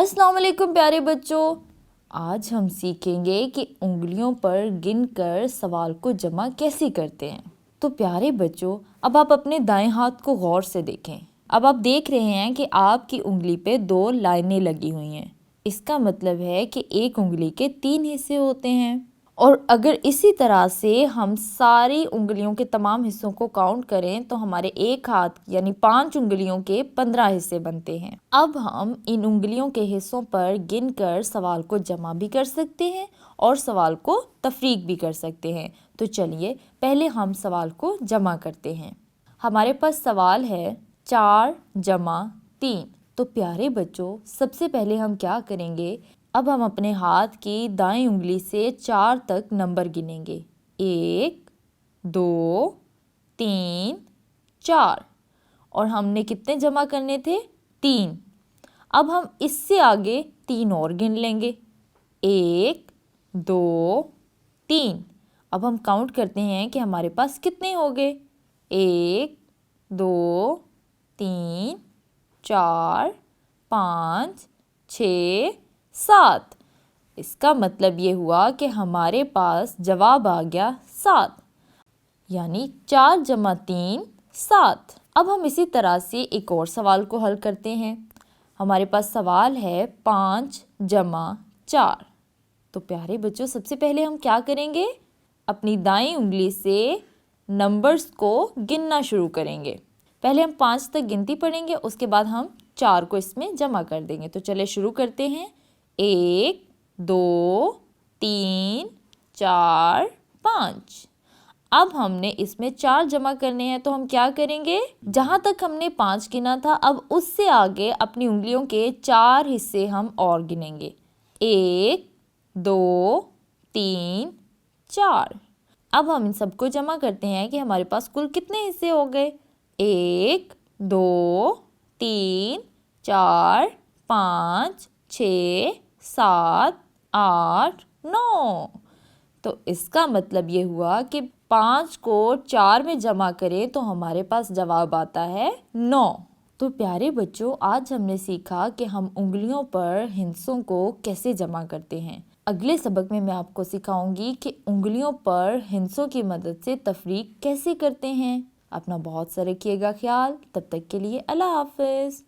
अस्सलाम वालेकुम प्यारे बच्चों। आज हम सीखेंगे कि उंगलियों पर गिनकर सवाल को जमा कैसे करते हैं। तो प्यारे बच्चों, अब आप अपने दाएं हाथ को गौर से देखें। अब आप देख रहे हैं कि आपकी उंगली पे 2 लाइनें लगी हुई हैं। इसका मतलब है कि एक उंगली के 3 हिस्से होते हैं। और अगर इसी तरह से हम सारी उंगलियों के तमाम हिस्सों को काउंट करें तो हमारे एक हाथ यानी 5 उंगलियों के 15 हिस्से बनते हैं। अब हम इन उंगलियों के हिस्सों पर गिनकर सवाल को जमा भी कर सकते हैं और सवाल को तफरीक भी कर सकते हैं। तो चलिए पहले हम सवाल को जमा करते हैं। हमारे पास सवाल है 4 जमा 3। तो प्यारे बच्चों, सबसे पहले हम क्या करेंगे, अब हम अपने हाथ की दाईं उंगली से 4 तक नंबर गिनेंगे। 1 2 3 4। और हमने कितने जमा करने थे? 3। अब हम इससे आगे 3 और गिन लेंगे। 1 2 3। अब हम काउंट करते हैं कि हमारे पास कितने हो गए। 1 2 3 4 5 6 7। इसका मतलब ये हुआ कि हमारे पास जवाब आ गया 7, यानी 4 जमा 3 7। अब हम इसी तरह से एक और सवाल को हल करते हैं। हमारे पास सवाल है 5 जमा 4। तो प्यारे बच्चों, सबसे पहले हम क्या करेंगे, अपनी दाईं उंगली से नंबर्स को गिनना शुरू करेंगे। पहले हम 5 तक गिनती पढ़ेंगे, उसके बाद हम 4 को इसमें जमा कर देंगे। तो चलिए शुरू करते हैं। 1 2 3 4 5। अब हमने इसमें 4 जमा करने हैं, तो हम क्या करेंगे, जहाँ तक हमने 5 गिना था अब उससे आगे अपनी उंगलियों के 4 हिस्से हम और गिनेंगे। 1 2 3 4। अब हम इन सबको जमा करते हैं कि हमारे पास कुल कितने हिस्से हो गए। 1 2 3 4 5 6 7 8 9। तो इसका मतलब ये हुआ कि 5 को 4 में जमा करें तो हमारे पास जवाब आता है 9। तो प्यारे बच्चों, आज हमने सीखा कि हम उंगलियों पर हिस्सों को कैसे जमा करते हैं। अगले सबक में मैं आपको सिखाऊंगी कि उंगलियों पर हिस्सों की मदद से तफरीक कैसे करते हैं। अपना बहुत सा रखिएगा ख्याल। तब तक के लिए अल्लाह हाफिज।